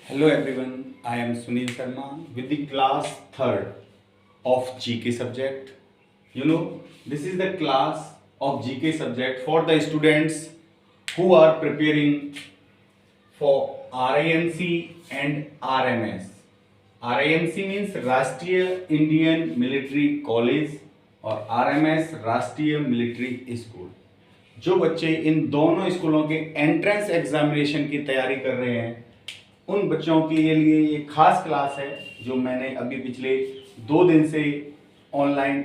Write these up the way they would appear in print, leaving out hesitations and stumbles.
Hello everyone, I am Sunil Sharma with the class 3rd of GK subject. This is the class of GK subject for the students who are preparing for RIMC and RMS. RIMC means राष्ट्रीय Indian military college और RMS राष्ट्रीय military school. जो बच्चे इन दोनों स्कूलों के entrance examination की तैयारी कर रहे हैं उन बच्चों के लिए ये खास क्लास है जो मैंने अभी पिछले 2 दिन से ऑनलाइन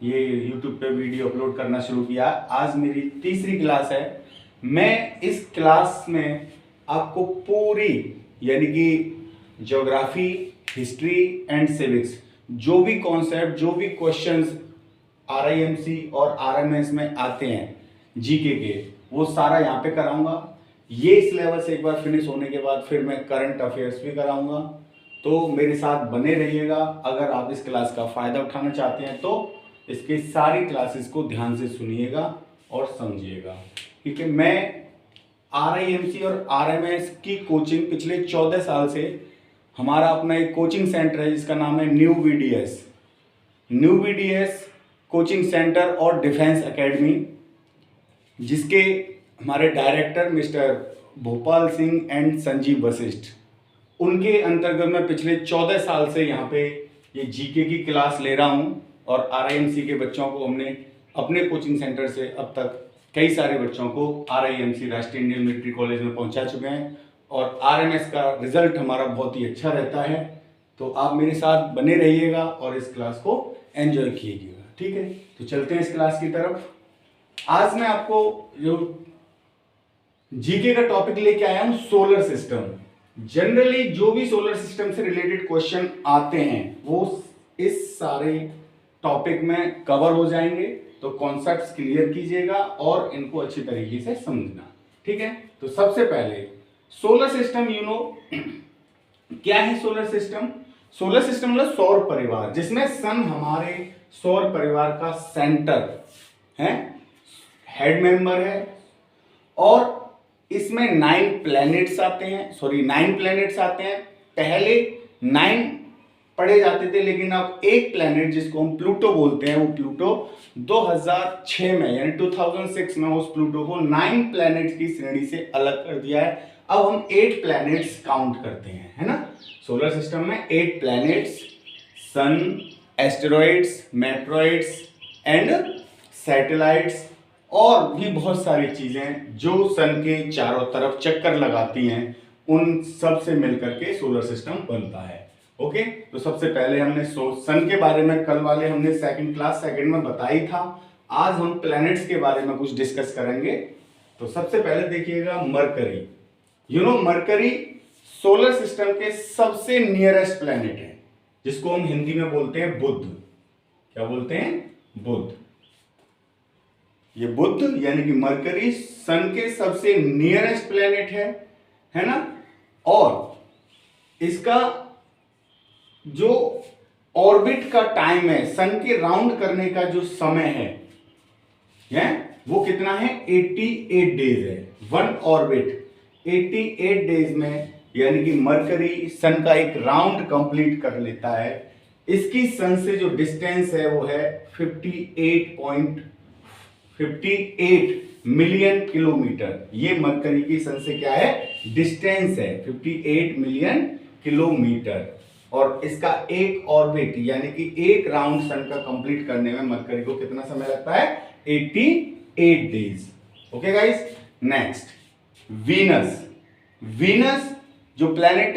ये YouTube पे वीडियो अपलोड करना शुरू किया। आज मेरी तीसरी क्लास है। मैं इस क्लास में आपको पूरी यानी कि ज्योग्राफी, हिस्ट्री एंड सिविक्स जो भी कॉन्सेप्ट, जो भी क्वेश्चंस RIMC और RMS में आते हैं जीके के, वो सारा यहाँ पे कराऊंगा। ये सिलेबस एक बार फिनिश होने के बाद फिर मैं करंट अफेयर्स भी कराऊंगा, तो मेरे साथ बने रहिएगा। अगर आप इस क्लास का फ़ायदा उठाना चाहते हैं तो इसके सारी क्लासेस को ध्यान से सुनिएगा और समझिएगा, ठीक है। मैं RIMC और RMS की कोचिंग पिछले 14 साल से, हमारा अपना एक कोचिंग सेंटर है जिसका नाम है न्यू BDS कोचिंग सेंटर और डिफेंस एकेडमी, जिसके हमारे director mister Bhopal Singh and Sanjeev Vashishtha, उनके अंतर्गत मैं पिछले 14 साल से यहाँ पे ये जीके की क्लास ले रहा हूँ। और RIMC के बच्चों को हमने अपने कोचिंग सेंटर से अब तक कई सारे बच्चों को RIMC राष्ट्रीय इंडियन मिलिट्री कॉलेज में पहुँचा चुके हैं और RMS का रिजल्ट हमारा बहुत ही अच्छा रहता है। तो आप मेरे साथ बने रहिएगा और इस क्लास को एंजॉय कीजिएगा, ठीक है। तो चलते हैं इस क्लास की तरफ। आज मैं आपको जो जीके का टॉपिक लेके आया हूं सोलर सिस्टम। जनरली जो भी सोलर सिस्टम से रिलेटेड क्वेश्चन आते हैं वो इस सारे टॉपिक में कवर हो जाएंगे, तो कॉन्सेप्ट्स क्लियर कीजिएगा और इनको अच्छी तरीके से समझना, ठीक है। तो सबसे पहले सोलर सिस्टम, क्या है सोलर सिस्टम? सोलर सिस्टम मतलब सौर परिवार, जिसमें सन हमारे सौर परिवार का सेंटर है, हेड मेंबर है, और इसमें 9 प्लैनेट्स आते हैं। पहले 9 पढ़े जाते थे, लेकिन अब एक प्लैनेट जिसको हम प्लूटो बोलते हैं, वो प्लूटो 2006 में यानी 2006 में उस प्लूटो को 9 प्लैनेट्स की श्रेणी से अलग कर दिया है। अब हम 8 प्लैनेट्स काउंट करते हैं, है ना। सोलर सिस्टम में 8 planets, sun, asteroids, meteoroids and satellites और भी बहुत सारी चीजें जो सन के चारों तरफ चक्कर लगाती हैं, उन सब से मिलकर के सोलर सिस्टम बनता है। ओके, तो सबसे पहले हमने सन के बारे में कल वाले हमने क्लास सेकंड में बताई था। आज हम प्लैनेट्स के बारे में कुछ डिस्कस करेंगे। तो सबसे पहले देखिएगा मरकरी। मरकरी सोलर सिस्टम के सबसे नियरेस्ट प्लैनेट है, जिसको हम हिंदी में बोलते हैं बुध। क्या बोलते हैं? बुध। ये बुध यानी कि मरकरी सन के सबसे नियरेस्ट प्लेनेट है ना। और इसका जो ऑर्बिट का टाइम है, सन के राउंड करने का जो समय है वो कितना है? 88 डेज है। वन ऑर्बिट 88 डेज में, यानी कि मरकरी सन का एक राउंड कंप्लीट कर लेता है। इसकी सन से जो डिस्टेंस है वो है 58 मिलियन किलोमीटर। ये मरकरी की सन से क्या है? डिस्टेंस है 58 मिलियन किलोमीटर। और इसका एक ऑर्बिट यानी कि एक राउंड सन का कंप्लीट करने में मरकरी को कितना समय लगता है? 88 days. Okay guys, next Venus जो प्लेनेट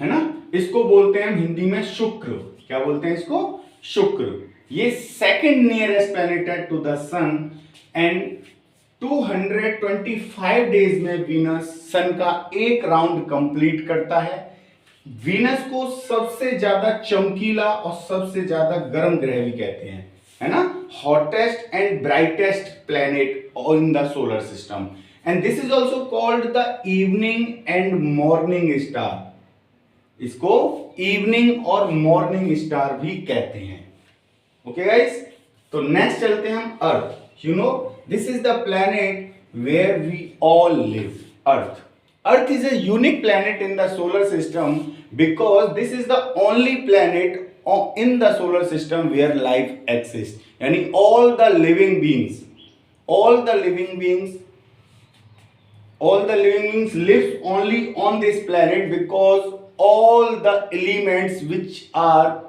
है ना, इसको बोलते हैं हम हिंदी में शुक्र। क्या बोलते हैं इसको? शुक्र। ये सेकंड नियरेस्ट प्लैनेट है to the sun and 225 days में वीनस सन का एक राउंड कंप्लीट करता है। वीनस को सबसे ज्यादा चमकीला और सबसे ज्यादा गर्म ग्रह भी कहते हैं, है ना। Hottest and brightest planet in the solar system and this is also called the evening and morning star. इसको इवनिंग और मॉर्निंग स्टार भी कहते हैं। ओके गाइस, तो नेक्स्ट चलते हैं हम Earth. This is the planet where we all live. Earth Earth is a unique planet in the solar system because this is the only planet in the solar system where life exists. यानी all the living beings lives only on this planet because all the elements which are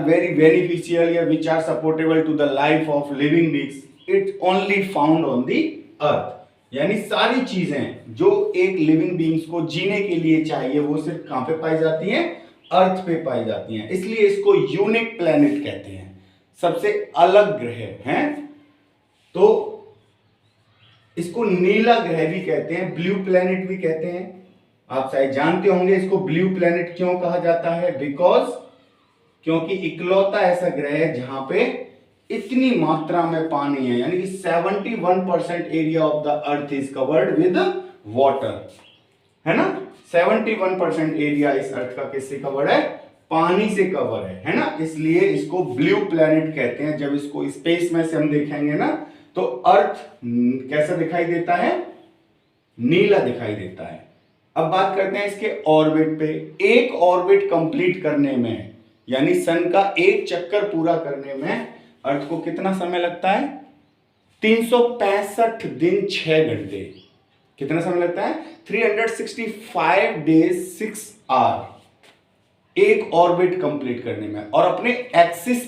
very beneficial या which are supportable to the life of living beings, it only found on the earth. यानी सारी चीजें जो एक living beings को जीने के लिए चाहिए वो सिर्फ कहां पे पाई जाती हैं? अर्थ पे पाई जाती हैं. इसलिए इसको यूनिक प्लेनेट कहते हैं, सबसे अलग ग्रह हैं. तो इसको नीला ग्रह भी कहते हैं, ब्लू प्लेनेट भी कहते हैं. आप शायद जानते होंगे इसको ब्लू प्लेनेट क्यों कहा जाता है. बिकॉज क्योंकि इकलौता ऐसा ग्रह है जहां पे इतनी मात्रा में पानी है, यानी कि 71% area of the earth is covered with water, है ना. 71% एरिया इस अर्थ का किससे कवर्ड है? पानी से कवर है ना. इसलिए इसको ब्लू प्लेनेट कहते हैं. जब इसको स्पेस में से हम देखेंगे ना तो अर्थ कैसा दिखाई देता है? नीला दिखाई देता है. अब बात करते हैं इसके ऑर्बिट पे. एक ऑर्बिट कंप्लीट करने में, यानी सन का एक चक्कर पूरा करने में अर्थ को कितना समय लगता है? 365 दिन 6 घंटे. कितना समय लगता है? 365 डेज 6 आवर एक ऑर्बिट कंप्लीट करने में. और अपने एक्सिस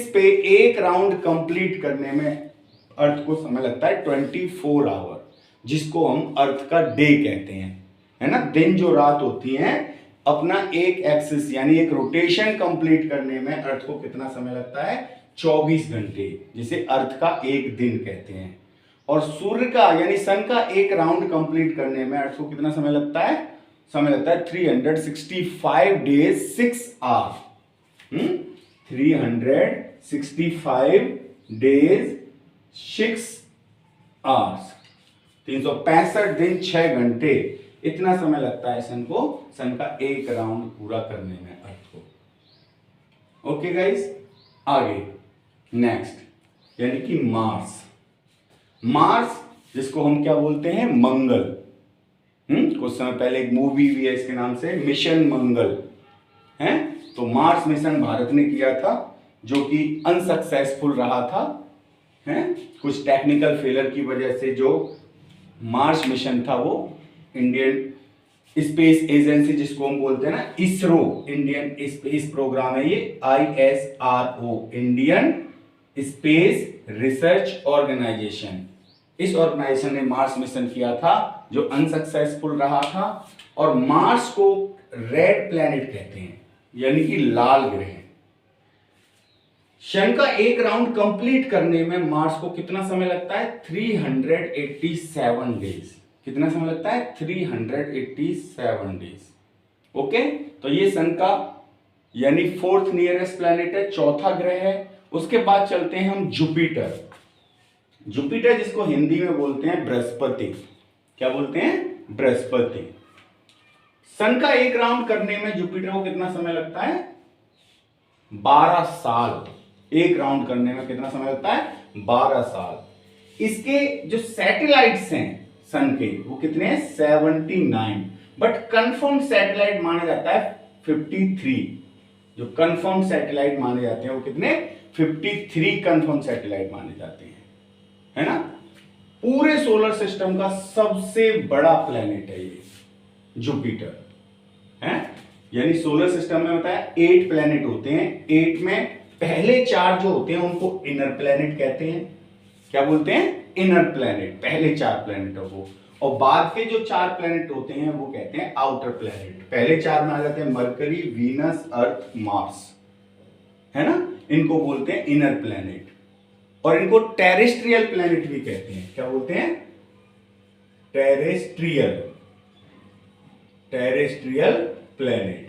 पे एक राउंड कंप्लीट करने में अर्थ को समय लगता है 24 आवर, जिसको हम अर्थ का डे कहते हैं, है ना. दिन जो रात होती है, अपना एक एक्सिस यानी एक रोटेशन कंप्लीट करने में अर्थ को कितना समय लगता है? 24 घंटे, जिसे अर्थ का एक दिन कहते हैं. और सूर्य का यानी सन का एक राउंड कंप्लीट करने में अर्थ को कितना समय लगता है? समय लगता है 365 डेज 6 आवर. 365 डेज 6 आवर्स, 365 दिन 6 घंटे. इतना समय लगता है सन का एक राउंड पूरा करने में अर्थ को. ओके गाइस, आगे नेक्स्ट यानी कि मार्स जिसको हम क्या बोलते हैं? मंगल. कुछ समय पहले एक मूवी भी है इसके नाम से, मिशन मंगल है. तो मार्स मिशन भारत ने किया था जो कि अनसक्सेसफुल रहा था, है. कुछ टेक्निकल फेलियर की वजह से जो मार्स मिशन था वो इंडियन स्पेस एजेंसी जिसको हम बोलते हैं ना इसरो, इंडियन स्पेस प्रोग्राम है ये, ISRO, Indian Space Research Organisation. इस ऑर्गेनाइजेशन ने मार्स मिशन किया था जो अनसक्सेसफुल रहा था. और मार्स को रेड प्लैनेट कहते हैं, यानी कि लाल ग्रह. सन का एक राउंड कंप्लीट करने में मार्स को कितना समय लगता है? 387 डेज. कितना समय लगता है? 387 डेज. ओके, तो ये सन का यानी 4th नियरेस्ट प्लैनेट है, चौथा ग्रह है. उसके बाद चलते हैं हम जुपिटर. जुपिटर जिसको हिंदी में बोलते हैं बृहस्पति. क्या बोलते हैं? बृहस्पति. सन का एक राउंड करने में जुपिटर को कितना समय लगता है? 12 साल. एक राउंड करने में कितना समय लगता है? 12 साल. इसके जो सैटेलाइट्स हैं सन के वो कितने हैं? 79. बट कंफर्म सैटेलाइट माना जाता है 53. जो कंफर्म सैटेलाइट माने जाते हैं वो कितने? 53 कंफर्म सैटेलाइट माने जाते हैं, है ना. पूरे सोलर सिस्टम का सबसे बड़ा प्लेनेट है ये जुपिटर, है. यानी सोलर सिस्टम में होता है 8 प्लेनेट होते हैं. 8 में पहले 4 जो होते हैं उनको इनर प्लेनेट कहते हैं. क्या बोलते हैं? Inner planet. पहले 4 प्लेनेट है वो. और बाद के जो 4 प्लेनेट होते हैं वो कहते हैं आउटर प्लेनेट. पहले 4 में आ जाते हैं मरकरी, वीनस, अर्थ, मार्स, है ना. इनको बोलते हैं इनर प्लेनेट. और इनको टेरेस्ट्रियल प्लेनेट भी कहते हैं. क्या बोलते हैं? Terrestrial planet.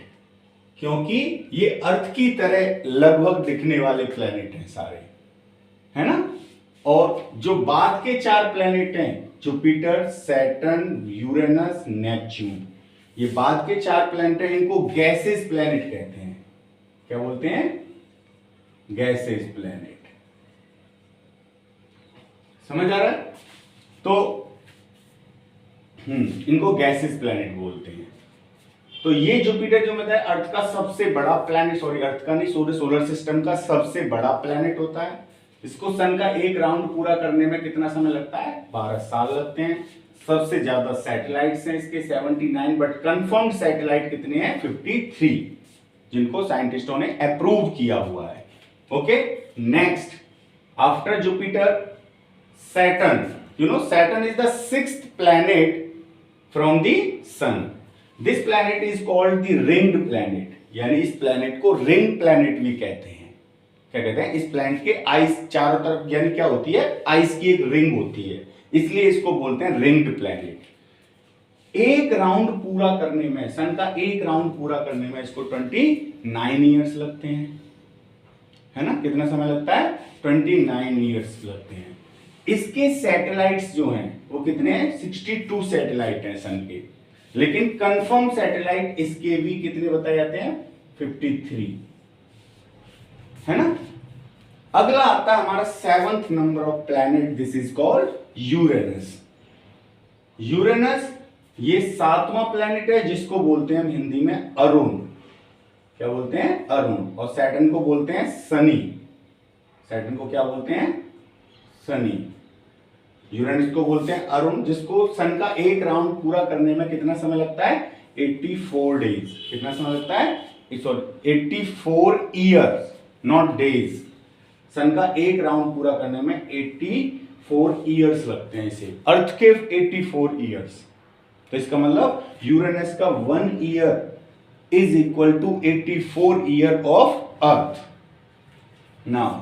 क्योंकि ये अर्थ की तरह लगभग दिखने वाले प्लेनेट हैं सारे, है ना. और जो बाद के 4 प्लेनेट हैं जुपिटर, सैटर्न, यूरेनस, नेपच्यून, ये बाद के 4 प्लेनेट हैं. इनको गैसेस प्लेनेट कहते हैं. क्या बोलते हैं? Gases planet. समझ आ रहा है? तो इनको गैसेस प्लैनेट बोलते हैं। तो ये जुपिटर जो बताया अर्थ का सबसे बड़ा प्लैनेट, सॉरी अर्थ का नहीं, सोलर सिस्टम का सबसे बड़ा प्लैनेट होता है। इसको सन का एक राउंड पूरा करने में कितना समय लगता है? 12 साल लगते हैं। सबसे ज्यादा सैटेलाइट्स हैं इसके 79, बट कंफर्म्ड सैटेलाइट कितने हैं? 53, जिनको साइंटिस्टों ने अप्रूव किया हुआ है। Okay, next after Jupiter Saturn, you know Saturn is the sixth planet from the sun. This planet is called the ringed planet, यानी इस प्लैनेट को रिंग प्लैनेट भी कहते हैं। क्या कहते हैं? इस प्लैनेट के आइस चारों तरफ यानी क्या होती है? आइस की एक रिंग होती है, इसलिए इसको बोलते हैं रिंग्ड प्लैनेट। एक राउंड पूरा करने में, सन का एक राउंड पूरा करने में इसको 29 ईयर्स लगते हैं, है ना? कितना समय लगता है? 29 ईयर्स लगते हैं। इसके सैटेलाइट्स जो हैं वो कितने हैं? 62 सैटेलाइट हैं सन के, लेकिन कंफर्म सैटेलाइट इसके भी कितने बताए जाते हैं? 53, है ना? अगला आता है हमारा 7th number of planet, this is called Uranus. Uranus ये 7वां प्लैनेट है, जिसको बोलते हैं हम हिंदी में अरुण। क्या बोलते हैं? अरुण। और सैटर्न को बोलते हैं शनि। सैटर्न को क्या बोलते हैं? शनि। यूरेनस को बोलते हैं अरुण, जिसको सन का एक राउंड पूरा करने में कितना समय लगता है? 84 डेज। कितना समय लगता है? Sorry 84 years, not days. Sun का एक राउंड पूरा करने में 84 ईयर्स लगते हैं इसे, अर्थ के 84 ईयर्स। तो इसका मतलब यूरेनस का 1 year is equal to 84 year of Earth. Now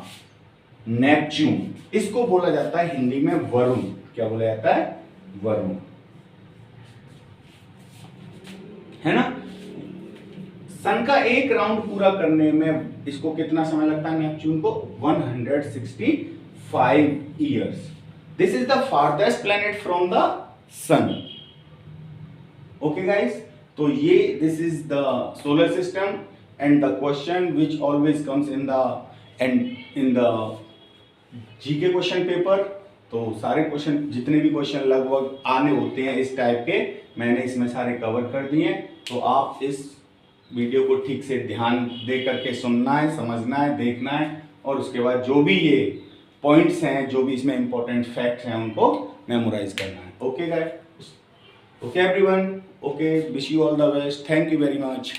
Neptune, इसको बोला जाता है हिंदी में वरुण। क्या बोला जाता है? वरुण, है ना? सन का एक राउंड पूरा करने में इसको कितना समय लगता है नेपच्यून को? 165 years. This is the farthest planet from the sun. Okay guys, तो ये this is the solar system and the question which always comes in the GK question paper. तो सारे क्वेश्चन, जितने भी क्वेश्चन लगभग आने होते हैं इस टाइप के, मैंने इसमें सारे कवर कर दिए। तो आप इस वीडियो को ठीक से ध्यान दे करके सुनना है, समझना है, देखना है, और उसके बाद जो भी ये पॉइंट्स हैं, जो भी इसमें इंपॉर्टेंट फैक्ट्स हैं, उनको मेमोराइज करना है। Okay guys, okay everyone, okay, wish you all the best, thank you very much.